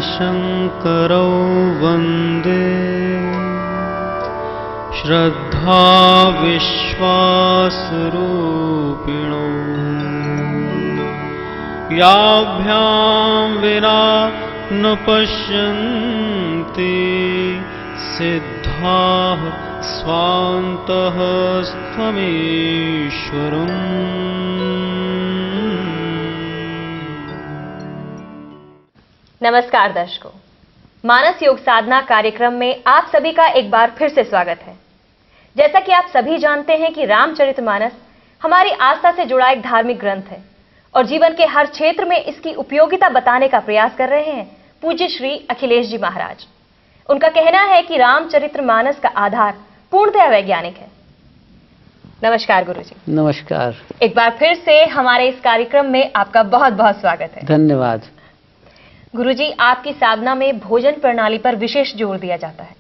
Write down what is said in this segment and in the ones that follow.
शङ्करौ वन्दे श्रद्धा विश्वासरूपिणौ याभ्यां विना न पश्यन्ति सिद्धाः स्वान्तः स्वमेश्वरम्। नमस्कार दर्शकों, मानस योग साधना कार्यक्रम में आप सभी का एक बार फिर से स्वागत है। जैसा कि आप सभी जानते हैं कि रामचरितमानस हमारी आस्था से जुड़ा एक धार्मिक ग्रंथ है और जीवन के हर क्षेत्र में इसकी उपयोगिता बताने का प्रयास कर रहे हैं पूज्य श्री अखिलेश जी महाराज। उनका कहना है कि रामचरितमानस का आधार पूर्णतः वैज्ञानिक है। नमस्कार गुरु जी। नमस्कार। एक बार फिर से हमारे इस कार्यक्रम में आपका बहुत बहुत स्वागत है। धन्यवाद। गुरुजी, आपकी साधना में भोजन प्रणाली पर विशेष जोर दिया जाता है,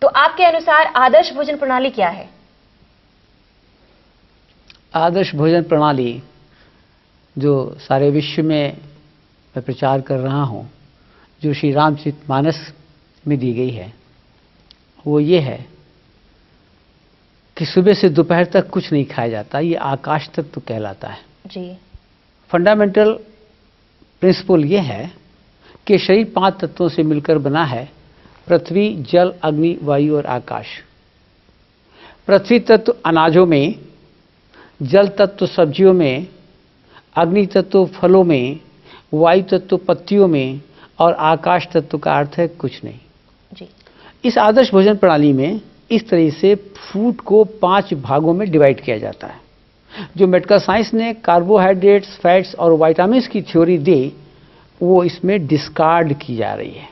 तो आपके अनुसार आदर्श भोजन प्रणाली क्या है? आदर्श भोजन प्रणाली जो सारे विश्व में मैं प्रचार कर रहा हूं, जो श्री रामचरितमानस में दी गई है, वो ये है कि सुबह से दोपहर तक कुछ नहीं खाया जाता। ये आकाश तत्व कहलाता है जी। फंडामेंटल प्रिंसिपल ये है कि शरीर 5 तत्वों से मिलकर बना है: पृथ्वी, जल, अग्नि, वायु और आकाश। पृथ्वी तत्व अनाजों में, जल तत्व सब्जियों में, अग्नि तत्व फलों में, वायु तत्व पत्तियों में और आकाश तत्व का अर्थ है कुछ नहीं जी। इस आदर्श भोजन प्रणाली में इस तरह से फूड को 5 भागों में डिवाइड किया जाता है। जो मेडिकल साइंस ने कार्बोहाइड्रेट्स, फैट्स और विटामिन्स की थ्योरी दी, वो इसमें डिस्कार्ड की जा रही है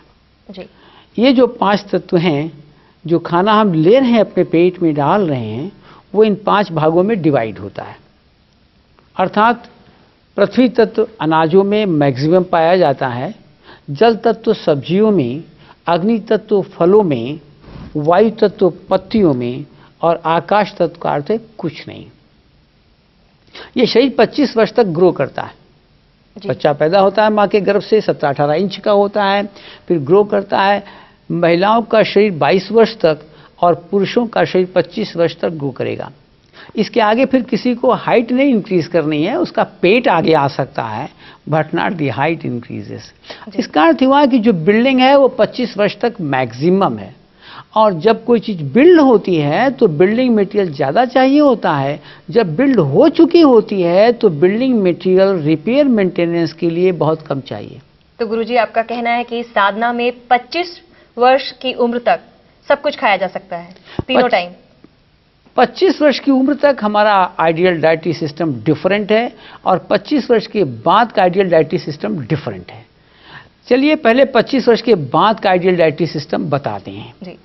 जी। ये जो 5 तत्व हैं, जो खाना हम ले रहे हैं, अपने पेट में डाल रहे हैं, वो इन 5 भागों में डिवाइड होता है। अर्थात पृथ्वी तत्व अनाजों में मैक्सिमम पाया जाता है, जल तत्व सब्जियों में, अग्नि तत्व फलों में, वायु तत्व पत्तियों में और आकाश तत्व का अर्थ है कुछ नहीं। ये शरीर 25 वर्ष तक ग्रो करता है। बच्चा पैदा होता है माँ के गर्भ से, 17-18 इंच का होता है, फिर ग्रो करता है। महिलाओं का शरीर 22 वर्ष तक और पुरुषों का शरीर 25 वर्ष तक ग्रो करेगा। इसके आगे फिर किसी को हाइट नहीं इंक्रीज करनी है, उसका पेट आगे आ सकता है, but not the height increases. इसका अर्थ हुआ कि जो बिल्डिंग है वो 25 वर्ष तक मैक्सिमम है। और जब कोई चीज़ बिल्ड होती है तो बिल्डिंग मटेरियल ज़्यादा चाहिए होता है। जब बिल्ड हो चुकी होती है तो बिल्डिंग मटेरियल रिपेयर मेंटेनेंस के लिए बहुत कम चाहिए। तो गुरुजी, आपका कहना है कि साधना में 25 वर्ष की उम्र तक सब कुछ खाया जा सकता है, तीनों टाइम? 25 वर्ष की उम्र तक हमारा आइडियल डाइटरी सिस्टम डिफरेंट है और 25 वर्ष के बाद का आइडियल डाइटरी सिस्टम डिफरेंट है। चलिए पहले 25 वर्ष के बाद का आइडियल डाइटरी सिस्टम बताते हैं जी।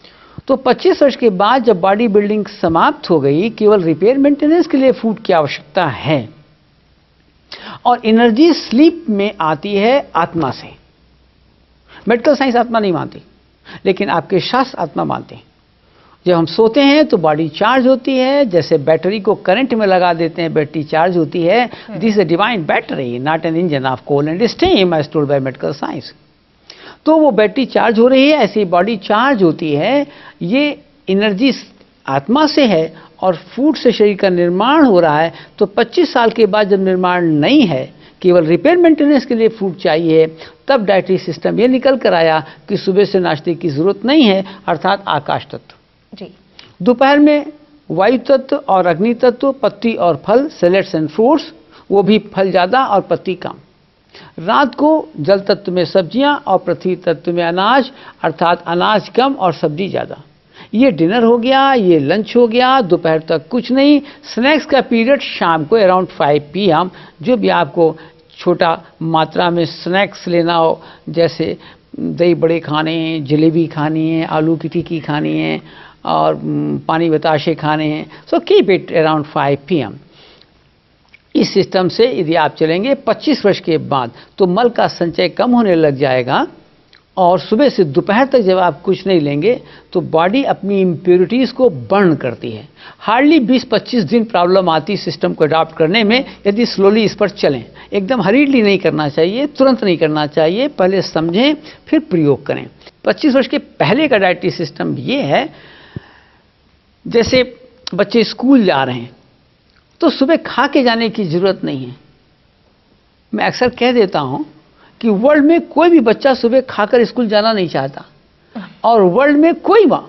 तो 25 वर्ष के बाद जब बॉडी बिल्डिंग समाप्त हो गई, केवल रिपेयर मेंटेनेंस के लिए फूड की आवश्यकता है और एनर्जी स्लीप में आती है आत्मा से। मेडिकल साइंस आत्मा नहीं मानती, लेकिन आपके शास्त्र आत्मा मानते हैं। जब हम सोते हैं तो बॉडी चार्ज होती है, जैसे बैटरी को करंट में लगा देते हैं, बैटरी चार्ज होती है। This is a divine battery, not an engine of coal and steam as told by medical science. तो वो बैटरी चार्ज हो रही है, ऐसी बॉडी चार्ज होती है। ये एनर्जी आत्मा से है और फूड से शरीर का निर्माण हो रहा है। तो 25 साल के बाद जब निर्माण नहीं है, केवल रिपेयर मेंटेनेंस के लिए फूड चाहिए, तब डाइटरी सिस्टम ये निकल कर आया कि सुबह से नाश्ते की जरूरत नहीं है, अर्थात आकाश तत्व जी। दोपहर में वायु तत्व और अग्नि तत्व, पत्ती और फल, सैलेड्स एंड फ्रूट्स, वो भी फल ज़्यादा और पत्ती कम। रात को जल तत्व में सब्जियां और पृथ्वी तत्व में अनाज, अर्थात अनाज कम और सब्जी ज़्यादा। ये डिनर हो गया, ये लंच हो गया, दोपहर तक कुछ नहीं। स्नैक्स का पीरियड शाम को अराउंड 5 PM, जो भी आपको छोटा मात्रा में स्नैक्स लेना हो, जैसे दही बड़े खाने हैं, जलेबी खानी है, आलू की टिक्की खानी है और पानी बताशे खाने हैं, so keep it around 5 PM। इस सिस्टम से यदि आप चलेंगे 25 वर्ष के बाद तो मल का संचय कम होने लग जाएगा और सुबह से दोपहर तक जब आप कुछ नहीं लेंगे तो बॉडी अपनी इम्प्योरिटीज़ को बर्न करती है। हार्डली 20-25 दिन प्रॉब्लम आती सिस्टम को अडॉप्ट करने में, यदि स्लोली इस पर चलें। एकदम हरीडली नहीं करना चाहिए, तुरंत नहीं करना चाहिए, पहले समझें फिर प्रयोग करें। 25 वर्ष के पहले का डाइटरी सिस्टम ये है, जैसे बच्चे स्कूल जा रहे हैं तो सुबह खा के जाने की ज़रूरत नहीं है। मैं अक्सर कह देता हूँ कि वर्ल्ड में कोई भी बच्चा सुबह खाकर स्कूल जाना नहीं चाहता, और वर्ल्ड में कोई माँ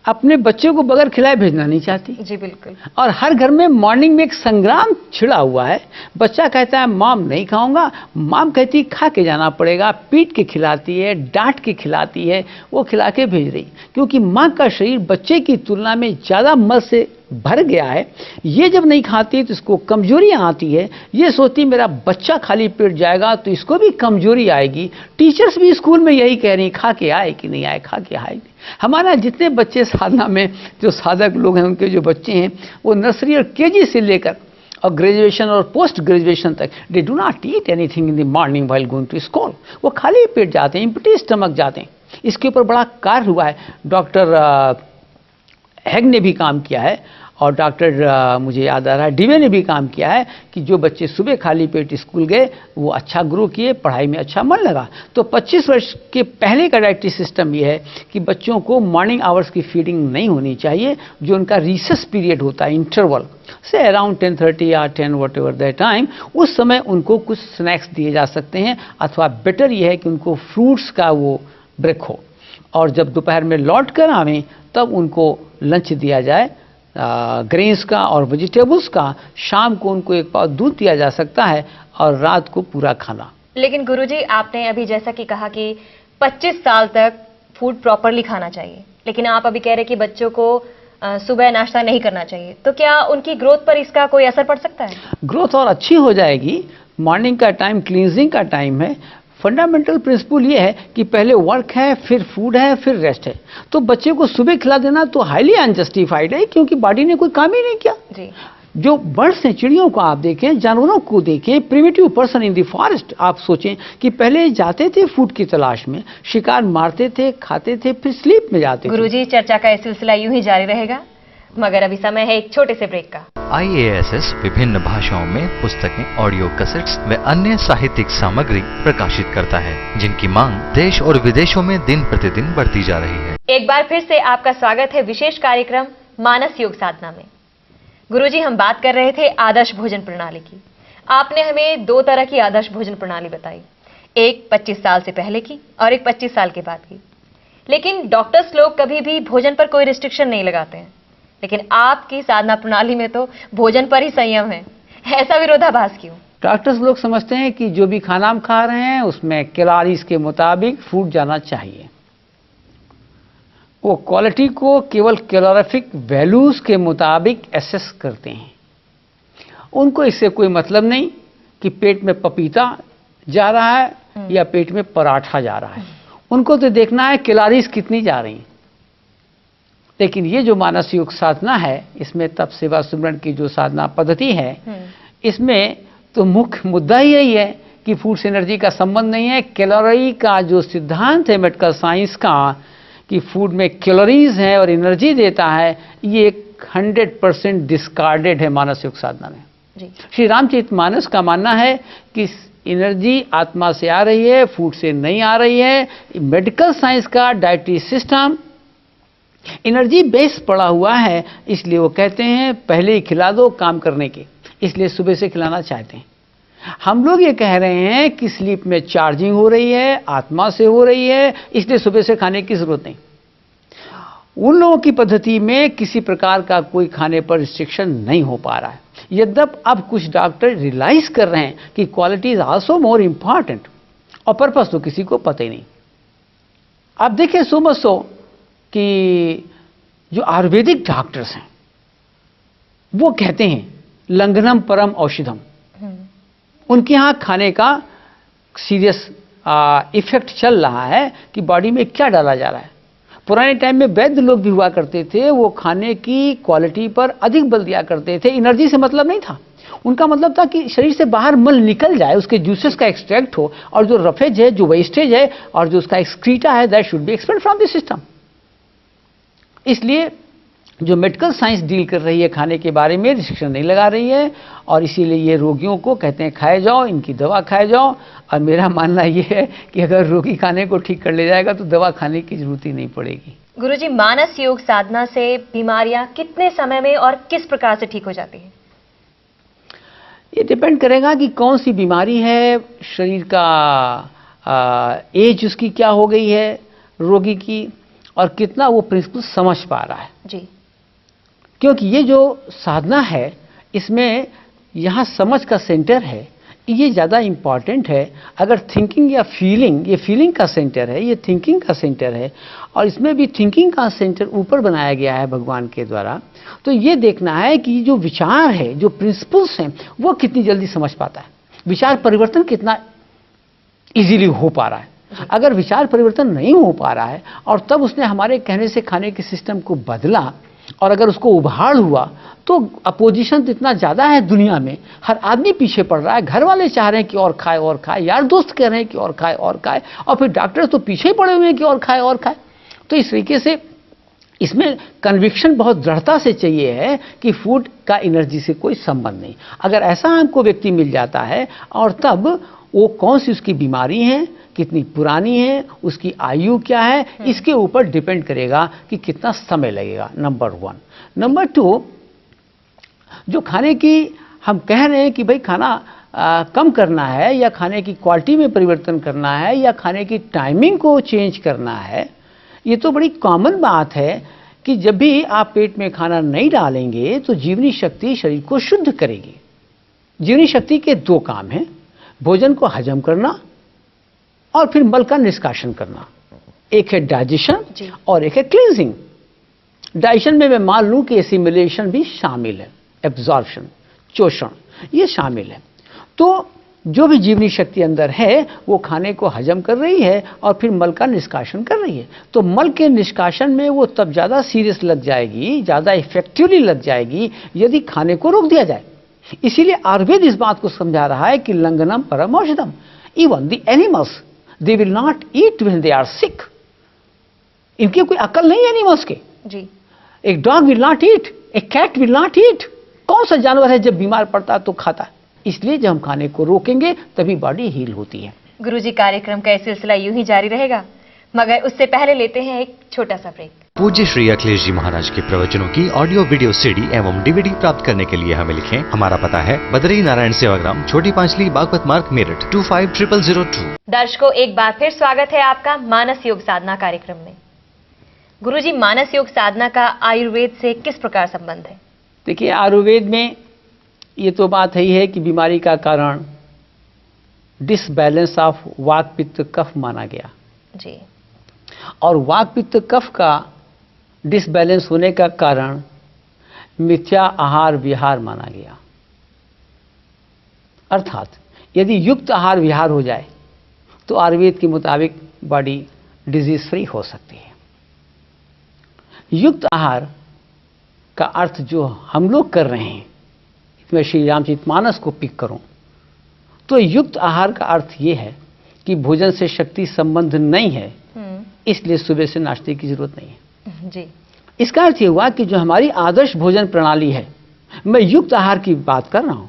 अपने बच्चे को बगैर खिलाए भेजना नहीं चाहती। जी बिल्कुल। और हर घर में मॉर्निंग में एक संग्राम छिड़ा हुआ है। बच्चा कहता है मॉम नहीं खाऊंगा, मॉम कहती है खा के जाना पड़ेगा, पीट के खिलाती है, डांट के खिलाती है, वो खिला के भेज रही, क्योंकि माँ का शरीर बच्चे की तुलना में ज़्यादा मल से भर गया है। ये जब नहीं खाती तो इसको कमजोरियाँ आती है। ये सोचती मेरा बच्चा खाली पेट जाएगा तो इसको भी कमजोरी आएगी। टीचर्स भी स्कूल में यही कह रही खा के आए कि नहीं आए, खा के आए। हमारा जितने बच्चे साधना में जो साधक लोग हैं, उनके जो बच्चे हैं वो नर्सरी और केजी से लेकर और ग्रेजुएशन और पोस्ट ग्रेजुएशन तक, they do not eat anything in the morning while going to school. वो खाली पेट जाते हैं, एम्प्टी स्टमक जाते हैं। इसके ऊपर बड़ा कार्य हुआ है। डॉक्टर हैग ने भी काम किया है, और डॉक्टर मुझे याद आ रहा है डिवे ने भी काम किया है कि जो बच्चे सुबह खाली पेट स्कूल गए वो अच्छा ग्रो किए, पढ़ाई में अच्छा मन लगा। तो 25 वर्ष के पहले का डाइटरी सिस्टम ये है कि बच्चों को मॉर्निंग आवर्स की फीडिंग नहीं होनी चाहिए। जो उनका रिसेस पीरियड होता है, इंटरवल से अराउंड 10:30 या 10 वट एवर द टाइम, उस समय उनको कुछ स्नैक्स दिए जा सकते हैं, अथवा बेटर ये है कि उनको फ्रूट्स का वो ब्रेक हो। और जब दोपहर में लौट कर आवें तब उनको लंच दिया जाए, ग्रेन्स का और वेजिटेबल्स का। शाम को उनको एक पाव दूध दिया जा सकता है, और रात को पूरा खाना। लेकिन गुरुजी, आपने अभी जैसा कि कहा कि 25 साल तक फूड प्रॉपरली खाना चाहिए, लेकिन आप अभी कह रहे कि बच्चों को सुबह नाश्ता नहीं करना चाहिए, तो क्या उनकी ग्रोथ पर इसका कोई असर पड़ सकता है? ग्रोथ और अच्छी हो जाएगी। मॉर्निंग का टाइम क्लींजिंग का टाइम है। फंडामेंटल प्रिंसिपल ये है कि पहले वर्क है, फिर फूड है, फिर रेस्ट है। तो बच्चे को सुबह खिला देना तो हाईली अनजस्टिफाइड है, क्योंकि बॉडी ने कोई काम ही नहीं किया। जी। जो बर्ड्स हैं, चिड़ियों को आप देखें, जानवरों को देखें, primitive person in the forest आप सोचें कि पहले जाते थे फूड की तलाश में, शिकार मारते थे, खाते थे, फिर स्लीप में जाते थे। गुरुजी, चर्चा का ये सिलसिला यूं ही जारी रहेगा, मगर अभी समय है एक छोटे से ब्रेक का। IASS विभिन्न भाषाओं में पुस्तकें, ऑडियो कैसेट्स व अन्य साहित्यिक सामग्री प्रकाशित करता है, जिनकी मांग देश और विदेशों में दिन प्रतिदिन बढ़ती जा रही है। एक बार फिर से आपका स्वागत है विशेष कार्यक्रम मानस योग साधना में। गुरुजी, हम बात कर रहे थे आदर्श भोजन प्रणाली की। आपने हमें 2 तरह की आदर्श भोजन प्रणाली बताई, एक 25 साल से पहले की और एक 25 साल के बाद की। लेकिन डॉक्टर्स लोग कभी भी भोजन पर कोई रिस्ट्रिक्शन नहीं लगाते हैं, लेकिन आपकी साधना प्रणाली में तो भोजन पर ही संयम है। ऐसा विरोधाभास क्यों? डॉक्टर्स लोग समझते हैं कि जो भी खाना हम खा रहे हैं उसमें कैलोरीज के मुताबिक फूड जाना चाहिए। वो क्वालिटी को केवल कैलोरीफिक वैल्यूज के मुताबिक एसेस करते हैं। उनको इससे कोई मतलब नहीं कि पेट में पपीता जा रहा है या पेट में पराठा जा रहा है। उनको तो देखना है कैलोरीज कितनी जा रही हैं। लेकिन ये जो मानस योग साधना है, इसमें तप सेवा सुमरन की जो साधना पद्धति है, इसमें तो मुख्य मुद्दा ही यही है कि फूड से एनर्जी का संबंध नहीं है। कैलोरी का जो सिद्धांत है मेडिकल साइंस का कि फूड में कैलोरीज है और एनर्जी देता है, ये 100% डिस्कार्डेड है मानस योग साधना में। जी। श्री रामचरितमानस का मानना है कि एनर्जी आत्मा से आ रही है, फूड से नहीं आ रही है। मेडिकल साइंस का डाइटरी सिस्टम एनर्जी बेस पड़ा हुआ है, इसलिए वो कहते हैं पहले ही खिला दो काम करने के, इसलिए सुबह से खिलाना चाहते हैं। हम लोग ये कह रहे हैं कि स्लीप में चार्जिंग हो रही है, आत्मा से हो रही है, इसलिए सुबह से खाने की जरूरत नहीं। उन लोगों की पद्धति में किसी प्रकार का कोई खाने पर रिस्ट्रिक्शन नहीं हो पा रहा है। यद्यप अब कुछ डॉक्टर रियलाइज कर रहे हैं कि quality is also more important, और पर्पस तो किसी को पता ही नहीं। आप देखिए सो मच सो कि जो आयुर्वेदिक डॉक्टर्स हैं वो कहते हैं लंघनम परम औषधम। उनके यहाँ खाने का सीरियस इफेक्ट चल रहा है कि बॉडी में क्या डाला जा रहा है। पुराने टाइम में वैद्य लोग भी हुआ करते थे, वो खाने की क्वालिटी पर अधिक बल दिया करते थे, एनर्जी से मतलब नहीं था। उनका मतलब था कि शरीर से बाहर मल निकल जाए, उसके जूसेस का एक्सट्रैक्ट हो, और जो रफेज है, जो वेस्टेज है और जो उसका एक्सक्रीटा है, that should be expelled from the system. इसलिए जो मेडिकल साइंस डील कर रही है खाने के बारे में, रिस्ट्रिक्शन नहीं लगा रही है, और इसीलिए ये रोगियों को कहते हैं खाए जाओ, इनकी दवा खाए जाओ। और मेरा मानना ये है कि अगर रोगी खाने को ठीक कर ले जाएगा तो दवा खाने की जरूरत ही नहीं पड़ेगी। गुरुजी, मानस योग साधना से बीमारियां कितने समय में और किस प्रकार से ठीक हो जाती है? ये डिपेंड करेगा कि कौन सी बीमारी है, शरीर का एज उसकी क्या हो गई है रोगी की, और कितना वो प्रिंसिपल समझ पा रहा है जी। क्योंकि ये जो साधना है इसमें यहाँ समझ का सेंटर है, ये ज़्यादा इम्पॉर्टेंट है। अगर थिंकिंग या फीलिंग, ये फीलिंग का सेंटर है, ये थिंकिंग का सेंटर है, और इसमें भी थिंकिंग का सेंटर ऊपर बनाया गया है भगवान के द्वारा, तो ये देखना है कि जो विचार है, जो प्रिंसिपल्स हैं, वो कितनी जल्दी समझ पाता है, विचार परिवर्तन कितना इजीली हो पा रहा है। अगर विचार परिवर्तन नहीं हो पा रहा है और तब उसने हमारे कहने से खाने के सिस्टम को बदला, और अगर उसको उभाड़ हुआ, तो अपोजिशन तो इतना ज़्यादा है दुनिया में, हर आदमी पीछे पड़ रहा है, घर वाले चाह रहे हैं कि और खाए और खाए, यार दोस्त कह रहे हैं कि और खाए और खाए, और फिर डॉक्टर तो पीछे ही पड़े हुए हैं कि और खाए और खाए। तो इस तरीके से इसमें कन्विक्शन बहुत दृढ़ता से चाहिए है कि फूड का एनर्जी से कोई संबंध नहीं। अगर ऐसा हमको व्यक्ति मिल जाता है, और तब वो कौन सी उसकी बीमारी है, कितनी पुरानी है, उसकी आयु क्या है, इसके ऊपर डिपेंड करेगा कि कितना समय लगेगा, नंबर 1। नंबर 2, जो खाने की हम कह रहे हैं कि भाई खाना कम करना है, या खाने की क्वालिटी में परिवर्तन करना है, या खाने की टाइमिंग को चेंज करना है, ये तो बड़ी कॉमन बात है कि जब भी आप पेट में खाना नहीं डालेंगे तो जीवनी शक्ति शरीर को शुद्ध करेगी। जीवनी शक्ति के 2 काम हैं, भोजन को हजम करना और फिर मल का निष्कासन करना। एक है डाइजेशन और एक है क्लींजिंग। डाइजेशन में मैं मान लूं कि एसिमिलेशन भी शामिल है, एब्जॉर्प्शन, चोषण, ये शामिल है। तो जो भी जीवनी शक्ति अंदर है वो खाने को हजम कर रही है और फिर मल का निष्कासन कर रही है। तो मल के निष्कासन में वो तब ज़्यादा सीरियस लग जाएगी, ज़्यादा इफेक्टिवली लग जाएगी यदि खाने को रोक दिया जाए। इसीलिए आयुर्वेद इस बात को समझा रहा है कि लंघनम परम औषधम। Even the animals, they will not eat when they are sick. इनकी कोई अकल नहीं है एनिमल्स के जी। एक dog will not eat, a cat will not eat. कौन सा जानवर है जब बीमार पड़ता है तो खाता है? इसलिए जब हम खाने को रोकेंगे तभी बॉडी हील होती है। गुरुजी, कार्यक्रम का ये सिलसिला यूं ही जारी रहेगा, मगर उससे पहले लेते हैं एक छोटा सा ब्रेक। पूज्य श्री अखिलेश जी महाराज के प्रवचनों की ऑडियो वीडियो सीडी एवं डीवीडी प्राप्त करने के लिए हमें लिखें। हमारा पता है बद्री नारायण सेवाग्राम, छोटी पांचली, बागपत मार्ग, मेरठ 250002। दर्शकों, एक बार फिर स्वागत है आपका मानस योग साधना कार्यक्रम में। गुरुजी, मानस योग साधना का आयुर्वेद से किस प्रकार संबंध है? देखिए, आयुर्वेद में ये तो बात ही है कि बीमारी का कारण डिसबैलेंस ऑफ वात पित्त कफ माना गया जी। और वात पित्त कफ का डिसबैलेंस होने का कारण मिथ्या आहार विहार माना गया। अर्थात यदि युक्त आहार विहार हो जाए तो आयुर्वेद के मुताबिक बॉडी डिजीज फ्री हो सकती है। युक्त आहार का अर्थ जो हम लोग कर रहे हैं, मैं श्री रामचरितमानस को पिक करूं तो युक्त आहार का अर्थ ये है कि भोजन से शक्ति संबंध नहीं है, इसलिए सुबह से नाश्ते की जरूरत नहीं है जी। इसका अर्थ ये हुआ कि जो हमारी आदर्श भोजन प्रणाली है, मैं युक्त आहार की बात कर रहा हूं।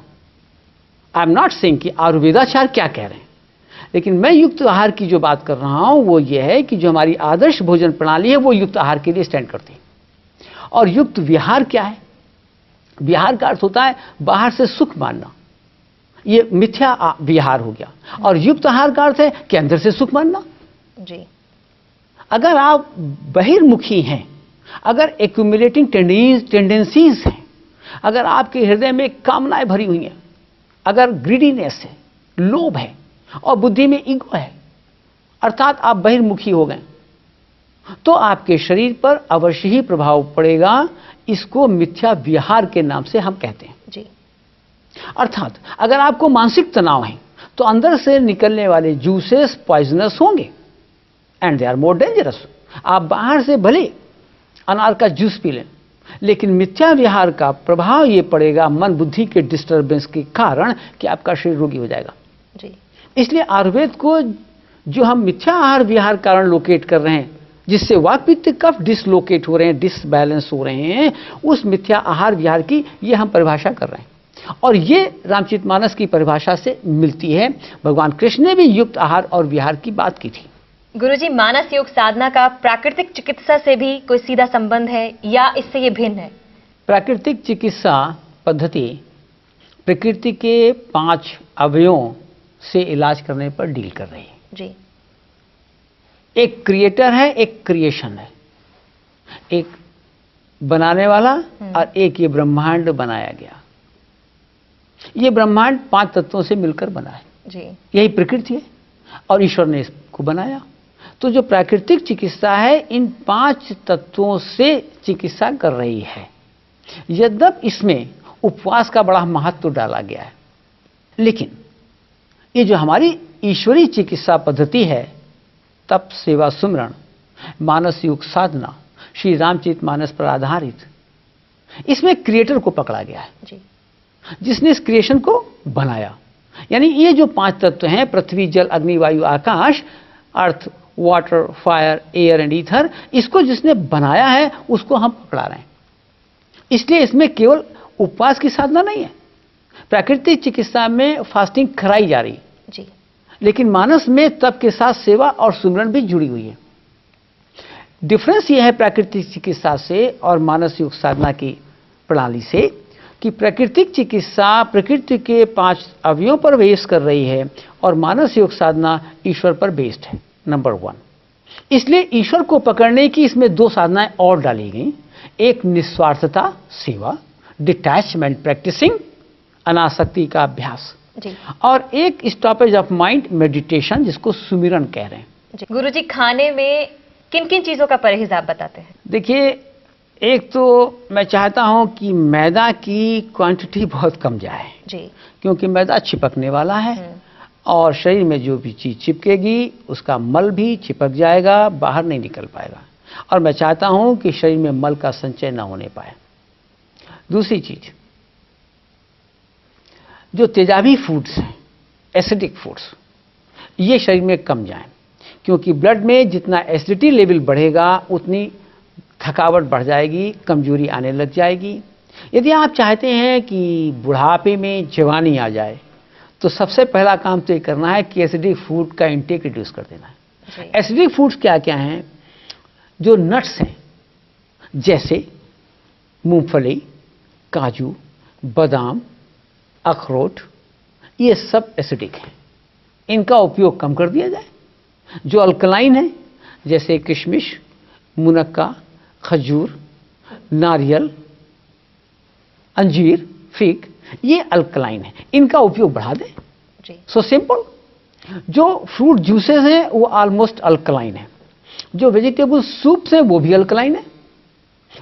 आई एम नॉट सेइंग कि आयुर्वेदाचार्य क्या कह रहे हैं, लेकिन मैं युक्त आहार की जो बात कर रहा हूं वो ये है कि जो हमारी आदर्श भोजन प्रणाली है वो युक्त आहार के लिए स्टैंड करती है। और युक्त विहार क्या है? विहार का अर्थ होता है बाहर से सुख मानना, ये मिथ्या विहार हो गया। और युक्त आहार का अर्थ है कि अंदर से सुख मानना जी। अगर आप बहिर्मुखी हैं, अगर एक्यूमुलेटिंग टेंडेंसीज हैं, अगर आपके हृदय में कामनाएं भरी हुई हैं, अगर ग्रीडीनेस है, लोभ है और बुद्धि में ईगो है, अर्थात आप बहिर्मुखी हो गए, तो आपके शरीर पर अवश्य ही प्रभाव पड़ेगा। इसको मिथ्या विहार के नाम से हम कहते हैं जी। अर्थात अगर आपको मानसिक तनाव है तो अंदर से निकलने वाले जूसेस पॉइजनस होंगे and they are more dangerous. आप बाहर से भले अनार का जूस पी लें, लेकिन मिथ्या विहार का प्रभाव ये पड़ेगा मन बुद्धि के डिस्टर्बेंस के कारण कि आपका शरीर रोगी हो जाएगा। जी। इसलिए आयुर्वेद को जो हम मिथ्या आहार विहार कारण लोकेट कर रहे हैं, जिससे वात पित्त कफ डिसलोकेट हो रहे हैं, डिसबैलेंस हो रहे हैं, उस मिथ्या आहार विहार की ये हम परिभाषा कर रहे हैं। और ये रामचरितमानस की परिभाषा से मिलती है। भगवान कृष्ण ने भी युक्त आहार और विहार की बात की थी। गुरुजी, मानस योग साधना का प्राकृतिक चिकित्सा से भी कोई सीधा संबंध है या इससे ये भिन्न है? प्राकृतिक चिकित्सा पद्धति प्रकृति के 5 अवयवों से इलाज करने पर डील कर रही है। जी। एक क्रिएटर है, एक क्रिएशन है, एक बनाने वाला और एक ये ब्रह्मांड बनाया गया। ये ब्रह्मांड 5 तत्वों से मिलकर बना है। जी। यही प्रकृति है और ईश्वर ने इसको बनाया। तो जो प्राकृतिक चिकित्सा है इन 5 तत्वों से चिकित्सा कर रही है। यद्यपि इसमें उपवास का बड़ा महत्व डाला गया है, लेकिन ये जो हमारी ईश्वरीय चिकित्सा पद्धति है, तप, सेवा, सुमरण, मानस योग साधना, श्री रामचरितमानस पर आधारित, इसमें क्रिएटर को पकड़ा गया है। जी। जिसने इस क्रिएशन को बनाया। यानी ये जो 5 तत्व हैं, पृथ्वी, जल, अग्नि, वायु, आकाश, earth, water, fire, air and ether, इसको जिसने बनाया है उसको हम पकड़ा रहे हैं। इसलिए इसमें केवल उपवास की साधना नहीं है। प्राकृतिक चिकित्सा में फास्टिंग कराई जा रही, जी, लेकिन मानस में तप के साथ सेवा और सुमरण भी जुड़ी हुई है। डिफरेंस यह है प्राकृतिक चिकित्सा से और मानस योग साधना की प्रणाली से कि प्राकृतिक चिकित्सा प्रकृति के 5 अवयवों पर बेस कर रही है और मानस योग साधना ईश्वर पर बेस्ड है, नंबर 1। इसलिए ईश्वर को पकड़ने की इसमें 2 साधनाएं और डाली गई। एक निस्वार्थता सेवा, डिटैचमेंट प्रैक्टिसिंग, अनासक्ति का अभ्यास, जी, और एक स्टॉपेज ऑफ माइंड मेडिटेशन, जिसको सुमिरन कह रहे हैं। जी। गुरुजी, खाने में किन किन चीजों का परहेज आप बताते हैं? देखिए, एक तो मैं चाहता हूं कि मैदा की क्वांटिटी बहुत कम जाए, जी, क्योंकि मैदा चिपकने वाला है और शरीर में जो भी चीज चिपकेगी उसका मल भी चिपक जाएगा, बाहर नहीं निकल पाएगा। और मैं चाहता हूं कि शरीर में मल का संचय न होने पाए। दूसरी चीज, जो तेजाबी फूड्स हैं, एसिडिक फूड्स, ये शरीर में कम जाएं, क्योंकि ब्लड में जितना एसिडिटी लेवल बढ़ेगा उतनी थकावट बढ़ जाएगी, कमजोरी आने लग जाएगी। यदि आप चाहते हैं कि बुढ़ापे में जवानी आ जाए तो सबसे पहला काम तो ये करना है कि एसिडिक फूड का इंटेक रिड्यूस कर देना है। एसिडिक फूड्स क्या क्या हैं? जो नट्स हैं, जैसे मूंगफली, काजू, बादाम, अखरोट, ये सब एसिडिक हैं, इनका उपयोग कम कर दिया जाए। जो अल्कलाइन है, जैसे किशमिश, मुनक्का, खजूर, नारियल, अंजीर, फिग, ये अल्कलाइन है, इनका उपयोग बढ़ा दें। So simple. जो फ्रूट जूसेस हैं वो ऑलमोस्ट अल्कलाइन है। जो वेजिटेबल सूप्स हैं वो भी अल्कलाइन है।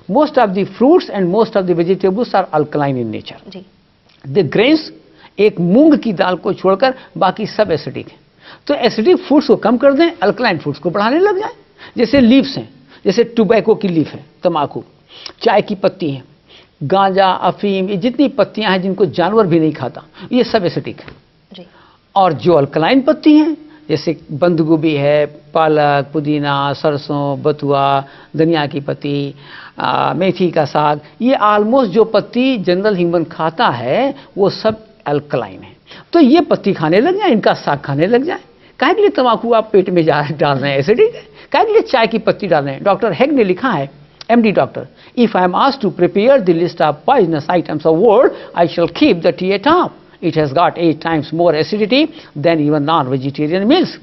Most of the fruits and most of the vegetables are alkaline in nature. The grains, एक मूंग की दाल को छोड़कर बाकी सब एसिडिक है। तो एसिडिक फूड्स को कम कर दें, अल्कलाइन फूड्स को बढ़ाने लग जाए। जैसे लीव्स हैं, जैसे टोबैको की लीफ है, तम्बाकू, चाय की पत्ती है, गांजा, अफीम, ये जितनी पत्तियां हैं जिनको जानवर भी नहीं खाता, ये सब एसिडिक है। जी। और जो अल्कलाइन पत्ती हैं, जैसे बंद गोभी है, पालक, पुदीना, सरसों, बथुआ, धनिया की पत्ती, मेथी का साग, ये ऑलमोस्ट जो पत्ती जनरल ह्यूमन खाता है वो सब अल्कलाइन है। तो ये पत्ती खाने लग जाए, इनका साग खाने लग जाए। काहे के लिए तम्बाकू आप पेट में डाल रहे हैं, एसिडिक है। काहे के लिए चाय की पत्ती डाल रहे हैं? डॉक्टर हेग ने लिखा है, MD doctor, if I am asked to prepare the list of poisonous items of world, I shall keep the tea at home. It has got 8 times more acidity than even non-vegetarian meals.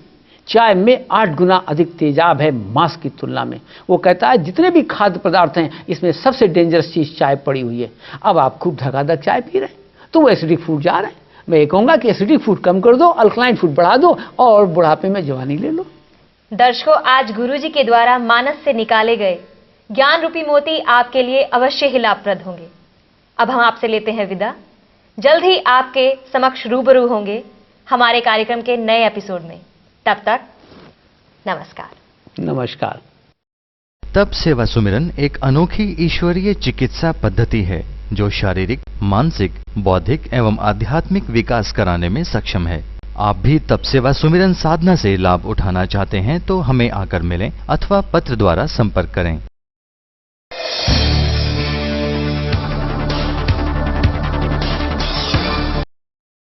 चाय में 8 गुना अधिक तेजाब है मांस की तुलना में। वो कहता है जितने भी खाद्य पदार्थ हैं इसमें सबसे डेंजरस चीज चाय पड़ी हुई है। अब आप खूब धकाधक चाय पी रहे हैं तो वो एसिडिक फूड जा रहे हैं। मैं ये कहूँगा कि एसिडिक फूड कम कर दो, अल्कलाइन फूड बढ़ा दो और बुढ़ापे में जवानी ले लो। दर्शकों, आज गुरुजी के द्वारा मानस से निकाले गए ज्ञान रूपी मोती आपके लिए अवश्य ही लाभप्रद होंगे। अब हम आपसे लेते हैं विदा। जल्द ही आपके समक्ष रूबरू होंगे हमारे कार्यक्रम के नए एपिसोड में। तब तक नमस्कार। नमस्कार। तप सेवा सुमिरन एक अनोखी ईश्वरीय चिकित्सा पद्धति है जो शारीरिक, मानसिक, बौद्धिक एवं आध्यात्मिक विकास कराने में सक्षम है। आप भी तप सेवा सुमिरन साधना से लाभ उठाना चाहते हैं तो हमें आकर मिलें अथवा पत्र द्वारा संपर्क करें।